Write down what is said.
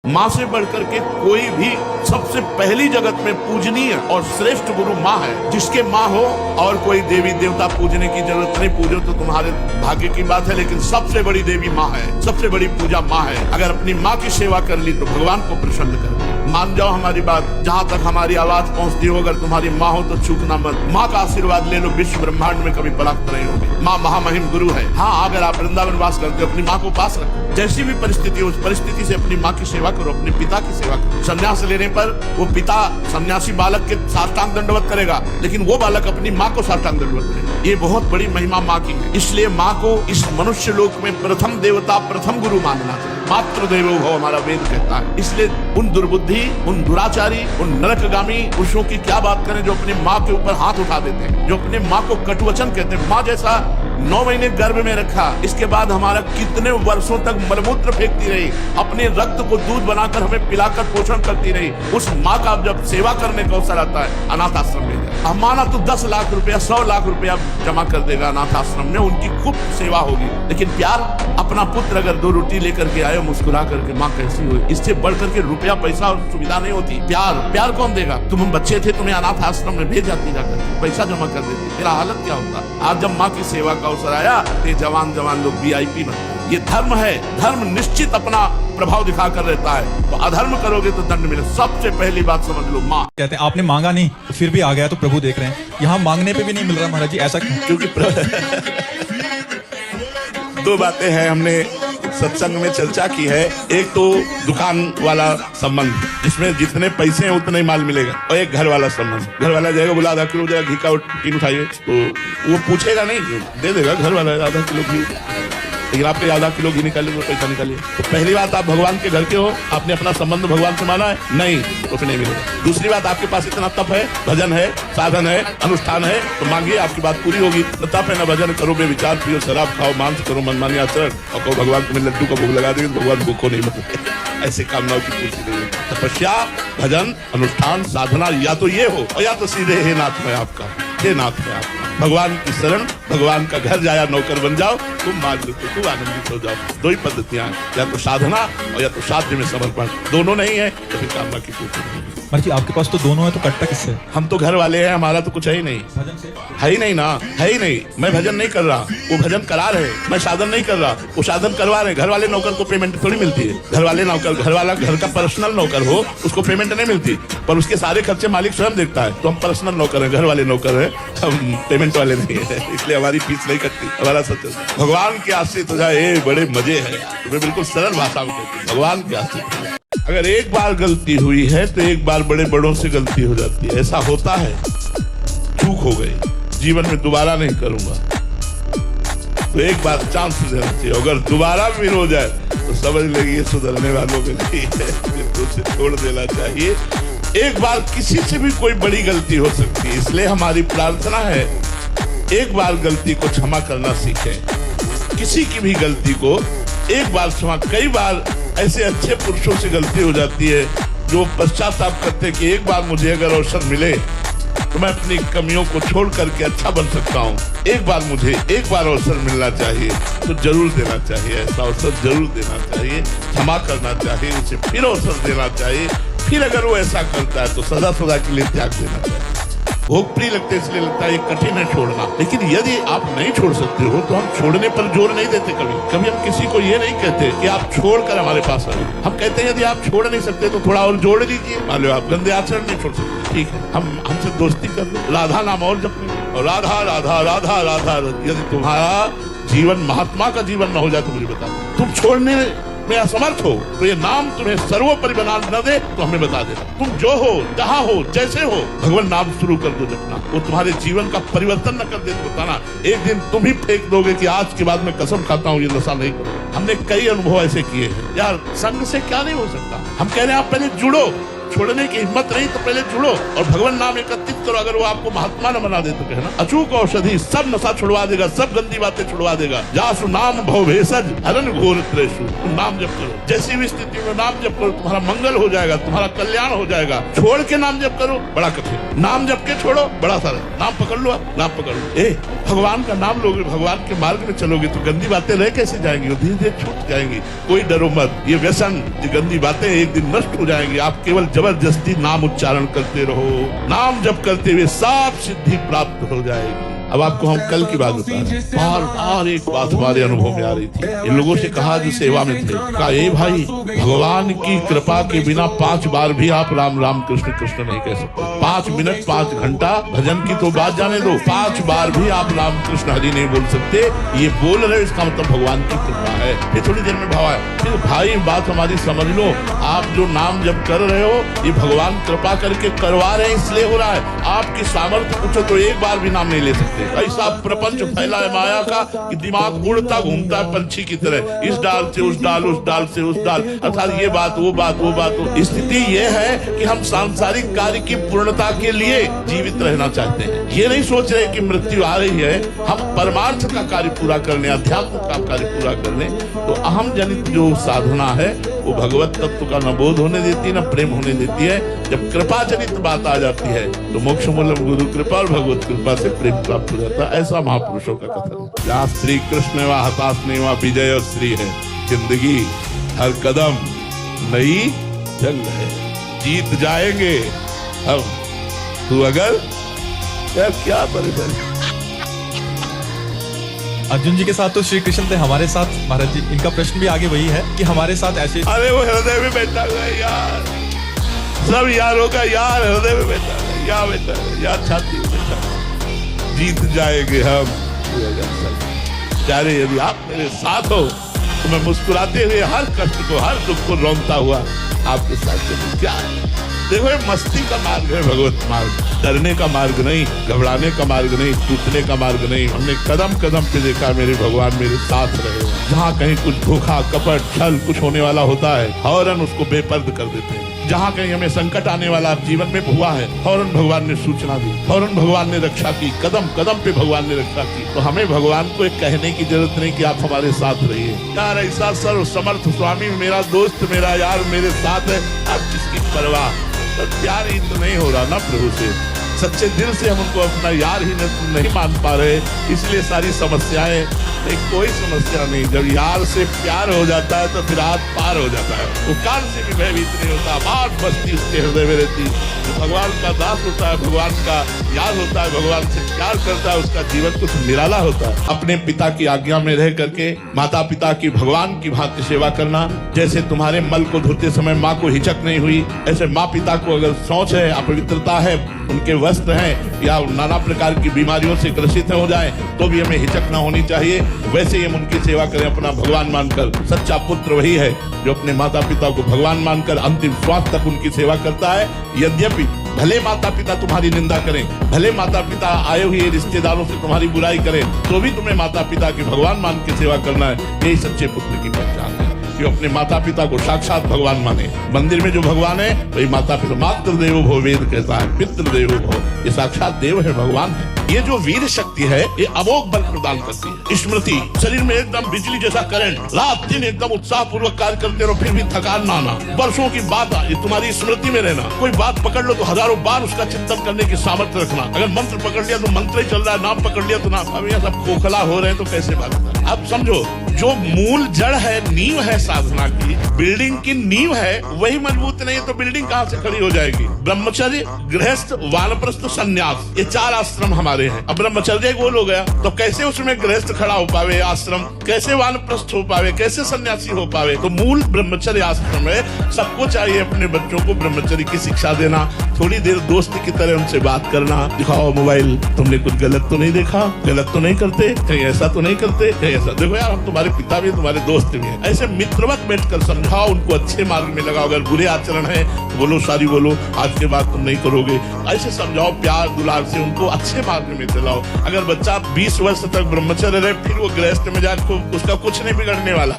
माँ से बढ़कर के कोई भी सबसे पहली जगत में पूजनीय और श्रेष्ठ गुरु माँ है। जिसके माँ हो और कोई देवी देवता पूजने की जरूरत नहीं, पूजो तो तुम्हारे भाग्य की बात है, लेकिन सबसे बड़ी देवी माँ है, सबसे बड़ी पूजा माँ है। अगर अपनी माँ की सेवा कर ली तो भगवान को प्रसन्न कर। मान जाओ हमारी बात, जहाँ तक हमारी आवाज पहुँचती हो, अगर तुम्हारी माँ हो तो चूकना मत। माँ का आशीर्वाद ले लो, विश्व ब्रह्मांड में कभी परास्त नहीं होगी। माँ महामहिम गुरु है। हाँ, अगर आप वृंदावन वास करते हो, अपनी माँ को पास रखो। जैसी भी परिस्थिति हो, उस परिस्थिति से अपनी माँ की सेवा करो, अपने पिता की सेवा करो। संन्यास लेने पर वो पिता सन्यासी बालक के साष्टांग दंडवत करेगा, लेकिन वो बालक अपनी माँ को साष्टांग दंडवत करेगा। ये बहुत बड़ी महिमा माँ की है। इसलिए माँ को इस मनुष्य लोक में प्रथम देवता, प्रथम गुरु मानना चाहिए। मातृ देवो भव हमारा वेद कहता है। इसलिए उन दुर्बुद्धि, उन दुराचारी, उन नरकगामी पुरुषों की क्या बात करें जो अपनी माँ के ऊपर हाथ उठा देते हैं, जो अपने माँ को कटुवचन कहते हैं। माँ जैसा 9 महीने गर्भ में रखा, इसके बाद हमारा कितने वर्षों तक मलमूत्र फेंकती रही, अपने रक्त को दूध बनाकर हमें पिलाकर पोषण करती रही। उस माँ का जब सेवा करने का अवसर आता है, अनाथ आश्रम में माना तो 10 लाख रुपया, 100 लाख रुपया जमा कर देगा अनाथ आश्रम में, उनकी खूब सेवा होगी। लेकिन प्यार, अपना पुत्र अगर 2 रोटी लेकर के आए मुस्कुरा करके, माँ कैसी हुई, इससे बढ़कर के रुपया पैसा और सुविधा नहीं होती। प्यार कौन देगा? तुम बच्चे थे, तुम्हें अनाथ आश्रम में भेज जाती, जाकर पैसा जमा कर देती, तेरा हालत क्या होता। आज जब माँ की सेवा का अवसर आया तो जवान लोग VIP बनते। ये धर्म है। धर्म निश्चित अपना प्रभाव दिखा कर रहता है, तो अधर्म करोगे तो दंड मिले। सबसे पहली बात समझ लो, माँ। कहते हैं आपने मांगा नहीं फिर भी आ गया, तो प्रभु देख रहे हैं। यहाँ मांगने पे भी नहीं मिल रहा महाराज जी, ऐसा क्यों? क्योंकि 2 बातें हैं, हमने सत्संग में चर्चा की है। एक तो दुकान वाला संबंध, जिसमें जितने पैसे हैं उतने ही माल मिलेगा, और एक घर वाला संबंध। घर वाला जाएगा, बोला आधा किलो जाएगा घी का टीन उठाइए, तो वो पूछेगा नहीं, दे देगा घर वाला आधा किलो घी। लेकिन आपके आधा किलो घी निकालिए तो पैसा निकालिए। तो पहली बात, आप भगवान के घर के हो, आपने अपना संबंध भगवान से माना है नहीं, तो फिर नहीं मिलेगा। दूसरी बात, आपके पास इतना तप है, भजन है, साधन है, अनुष्ठान है, तो मांगिए, आपकी बात पूरी होगी। न तप है न भजन करो, बेविचार पियो, शराब खाओ, मांस करो, मनमानी आचरण, और कहो भगवान को मैं लड्डू का भोग लगा देंगे, भगवान भूखो नहीं मरे। ऐसे कामनाओं की पूर्ति नहीं। तपस्या, भजन, अनुष्ठान, साधना, या तो ये हो, और या तो सीधे हे नाथ में आपका, हे नाथ में आपका। भगवान की शरण, भगवान का घर जाया नौकर बन जाओ, तुम मार्ग तो तुम आनंदित हो जाओ। 2 ही पद्धतियां हैं, या तो साधना और या तो साध्य में समर्पण। दोनों नहीं है तो फिर कामना की पूर्ति नहीं। महाराज जी आपके पास तो दोनों है, तो कटता किससे? हम तो घर वाले हैं, हमारा तो कुछ है ही नहीं। भजन से है ही नहीं ना, है ही नहीं। मैं भजन नहीं कर रहा, वो भजन करा रहे। मैं साधन नहीं कर रहा, वो साधन करवा रहे। घर वाले नौकर को पेमेंट थोड़ी मिलती है। घर वाले नौकर, घर वाला घर का पर्सनल नौकर हो, उसको पेमेंट नहीं मिलती, पर उसके सारे खर्चे मालिक स्वयं देखता है। तो हम पर्सनल नौकर हैं, घर वाले नौकर हैं, हम पेमेंट वाले नहीं है, इसलिए हमारी फीस नहीं कटती। हमारा सत्य भगवान के आश्रित हो जाए, बड़े मजे है। मैं बिल्कुल सरल भाषा में कहती हूँ, भगवान के आश्रित। अगर एक बार गलती हुई है तो एक बार बड़े बड़ों से गलती हो जाती है। ऐसा होता है, चूक हो गई, जीवन में दोबारा नहीं करूंगा, तो एक बार चांस देना चाहिए। अगर दोबारा भी हो जाए तो समझ लेंगे सुधरने वालों के लिए है, उसे छोड़ देना चाहिए। एक बार किसी से भी कोई बड़ी गलती हो सकती है, इसलिए हमारी प्रार्थना है एक बार गलती को क्षमा करना सीखें। किसी की भी गलती को एक बार क्षमा। कई बार ऐसे अच्छे पुरुषों से गलती हो जाती है जो पश्चाताप करते कि एक बार मुझे अगर अवसर मिले तो मैं अपनी कमियों को छोड़ करके अच्छा बन सकता हूँ। एक बार मुझे एक बार अवसर मिलना चाहिए, तो जरूर देना चाहिए। ऐसा अवसर जरूर देना चाहिए, क्षमा करना चाहिए, उसे फिर अवसर देना चाहिए। फिर अगर वो ऐसा करता है तो सदा सदा के लिए त्याग देना चाहिए। भोग प्रिय लगते इसलिए लगता है ये कठिन है छोड़ना, लेकिन यदि आप नहीं छोड़ सकते हो तो हम छोड़ने पर जोर नहीं देते। कभी हम किसी को ये नहीं कहते कि आप छोड़कर हमारे पास आए। हम कहते हैं यदि आप छोड़ नहीं सकते तो थोड़ा और जोड़ लीजिए। मान लो आप गंदे आचरण नहीं छोड़ सकते, ठीक है, हमसे दोस्ती कर लो, राधा नाम और जपने, और राधा राधा राधा राधा। यदि तुम्हारा जीवन महात्मा का जीवन न हो जाए तो मुझे बता दो। तुम छोड़ने में असमर्थ हो तो ये नाम तुम्हें सर्वोपरि बना न दे तो हमें बता देना। तुम जो हो, जहाँ हो, जैसे हो, भगवान नाम शुरू कर दो जपना। वो तुम्हारे जीवन का परिवर्तन न कर दे तो बताना। एक दिन तुम ही फेंक दोगे कि आज के बाद मैं कसम खाता हूँ ये नशा नहीं करूँगा। हमने कई अनुभव ऐसे किए हैं। यार संग से क्या नहीं हो सकता। हम कह रहे हैं आप पहले जुड़ो, छोड़ने की हिम्मत नहीं तो पहले जुड़ो और भगवान नाम एकत्रित करो। अगर वो आपको महात्मा न बना दे तो कहना अचूक औषधि, सब नशा छुड़वा देगा, सब गंदी बातें छुड़वा देगा। जासु नाम भव भेषज हरन घोर त्रेषु। तुम नाम जप करो, जैसी भी स्थिति में नाम जप करो, तुम्हारा मंगल हो जाएगा, तुम्हारा कल्याण हो जाएगा। छोड़ के नाम जप करो, बड़ा कठिन। नाम जप के छोड़ो, बड़ा सारा। नाम पकड़ लो, नाम पकड़ लो। भगवान का नाम लोगे, भगवान के मार्ग में चलोगे तो गंदी बातें रह कैसे जाएंगी, धीरे धीरे छूट जाएंगी। कोई डरो मत, ये व्यसन, ये गंदी बातें एक दिन नष्ट हो जाएंगी। आप केवल जबरदस्ती नाम उच्चारण करते रहो, नाम जप करते हुए सब सिद्धि प्राप्त हो जाएगी। अब आपको हम कल की बात बता रहे हैं। बार एक बात हमारे अनुभव में आ रही थी। इन लोगों से कहा जो सेवा में थे, कहा ए भाई, भगवान की कृपा के बिना 5 बार भी आप राम राम कृष्ण कृष्ण नहीं कह सकते। 5 मिनट 5 घंटा भजन की तो बात जाने दो, 5 बार भी आप राम कृष्ण हरि नहीं बोल सकते। ये बोल रहे हो, इसका मतलब भगवान की कृपा है। ये थोड़ी देर में भाव है। फिर भाई बात हमारी समझ लो, आप जो नाम जब कर रहे हो ये भगवान कृपा करके करवा रहे हैं, इसलिए हो रहा है। आपकी सामर्थ्य पूछो तो एक बार भी नाम नहीं ले सकते। ऐसा प्रपंच फैला है माया का कि दिमाग उड़ता घूमता है पंछी की तरह, इस डाल से उस डाल, उस डाल से उस डाल, अर्थात ये बात वो बात वो बात। स्थिति ये है कि हम सांसारिक कार्य की पूर्णता के लिए जीवित रहना चाहते हैं। ये नहीं सोच रहे कि मृत्यु आ रही है, हम परमार्थ का कार्य पूरा करने, अध्यात्म का कार्य पूरा करने। तो अहम जनित जो साधना है वो भगवत तत्व का न बोध होने देती, न प्रेम होने देती है। जब कृपा जनित बात आ जाती है तो मोक्ष मूलम गुरु कृपा और भगवत कृपा से प्रेम प्राप्त हो जाता है। ऐसा महापुरुषों का कथन है। जहाँ श्री कृष्ण व हताश नहीं, वहाँ विजय और श्री है। जिंदगी हर कदम नई जंग है, जीत जाएंगे हम। तू अगर क्या परेशानी। अर्जुन जी के साथ तो श्री कृष्ण थे, हमारे साथ महाराज जी इनका प्रश्न भी आगे वही है कि हमारे साथ ऐसे। अरे वो हृदय में बैठा हुआ है यार, सब यारों का यार हृदय में बैठा है, या बैठा है, या छाती में बैठा है। जीत जाएंगे हम। प्यारे, यदि आप मेरे साथ हो तो मैं मुस्कुराते हुए हर कष्ट को, हर दुख को रोंगता हुआ आपके साथ चलूं। क्या है? देखो, ये मस्ती का मार्ग है भगवत मार्ग, डरने का मार्ग नहीं, घबराने का मार्ग नहीं, टूटने का मार्ग नहीं। हमने कदम कदम पे देखा मेरे भगवान मेरे साथ रहे। जहाँ कहीं कुछ धोखा कपट छल कुछ होने वाला होता है, फौरन उसको बेपर्द कर देते हैं। जहाँ कहीं हमें संकट आने वाला जीवन में हुआ है, फौरन भगवान ने सूचना दी, फौरन भगवान ने रक्षा की, कदम कदम पे भगवान ने रक्षा की। तो हमें भगवान को एक कहने की जरूरत नहीं कि आप हमारे साथ रहिए। यार ऐसा सर्व समर्थ स्वामी मेरा दोस्त, मेरा यार मेरे साथ है, आप किसकी परवाह। तो प्यार ही तो नहीं हो रहा ना प्रभु से, सच्चे दिल से हम उनको अपना यार ही नहीं मान पा रहे, इसलिए सारी समस्याएं। कोई समस्या नहीं, जब यार से प्यार हो जाता है तो फिर हाथ पार हो जाता है। वो काल से भी भयभीत नहीं होता, बात बस्ती उसके हृदय में रहती। तो भगवान का दास होता है, भगवान का यार होता है, भगवान से प्यार करता है, उसका जीवन कुछ निराला होता है। अपने पिता की आज्ञा में रह करके माता पिता की भगवान की भांति सेवा करना। जैसे तुम्हारे मल को धोते समय माँ को हिचक नहीं हुई, ऐसे माँ पिता को अगर शौच है, अपवित्रता है, उनके वस्त्र हैं या नाना प्रकार की बीमारियों से ग्रसित हो जाए तो भी हमें हिचक न होनी चाहिए। वैसे ही हम उनकी सेवा करें अपना भगवान मानकर। सच्चा पुत्र वही है जो अपने माता पिता को भगवान मानकर अंतिम श्वास तक उनकी सेवा करता है। यद्यपि भले माता पिता तुम्हारी निंदा करें, भले माता पिता आए हुए रिश्तेदारों से तुम्हारी बुराई करें, तो भी तुम्हें माता पिता की भगवान मान के सेवा करना है। यही सच्चे पुत्र की पहचान है कि अपने माता पिता को साक्षात भगवान माने। मंदिर में जो भगवान है वही माता पिता। मातृ देवो भव वेद कहता है, पितृ देवो भव, ये साक्षात देव है, भगवान है। ये जो वीर शक्ति है ये अमोघ बल प्रदान करती है। स्मृति, शरीर में एकदम बिजली जैसा करंट, रात दिन एकदम उत्साह पूर्वक कार्य करते रहो, फिर भी थकान ना आना। वर्षों की बात तुम्हारी स्मृति में रहना। कोई बात पकड़ लो तो हजारों बार उसका चिंतन करने की सामर्थ्य रखना। अगर मंत्र पकड़ लिया तो मंत्र ही चल रहा है, नाम पकड़ लिया तो नाम। अब ये सब खोखला हो रहे हैं तो कैसे बात करें। अब समझो, जो मूल जड़ है, नींव है साधना की, बिल्डिंग की नींव है, वही मजबूत नहीं तो बिल्डिंग कहाँ से खड़ी हो जाएगी। ब्रह्मचर्य, गृहस्थ, वानप्रस्थ, संन्यास, ये 4 आश्रम हमारे हैं। अब ब्रह्मचर्य गोल हो गया तो कैसे उसमें गृहस्थ खड़ा हो पावे, आश्रम कैसे वानप्रस्थ हो पावे, कैसे सन्यासी हो पावे। तो मूल ब्रह्मचर्य आश्रम है। सबको चाहिए अपने बच्चों को ब्रह्मचर्य की शिक्षा देना। थोड़ी देर दोस्त की तरह उनसे बात करना। दिखाओ मोबाइल, तुमने कुछ गलत तो नहीं देखा, गलत तो नहीं करते, कहीं ऐसा तो नहीं करते, कहीं ऐसा। देखो यार, हम तुम्हारे पिता भी, तुम्हारे दोस्त भी हैं। ऐसे मित्रवत बैठकर समझाओ उनको, अच्छे मार्ग में लगाओ। अगर बुरे आचरण है तो बोलो सारी बोलो, आज के बाद तुम नहीं करोगे। ऐसे समझाओ, प्यार दुलार से उनको अच्छे मार्ग में चलाओ। अगर बच्चा 20 वर्ष तक ब्रह्मचर्य रहे फिर वो गृहस्थ में जाए, उसका कुछ नहीं बिगड़ने वाला।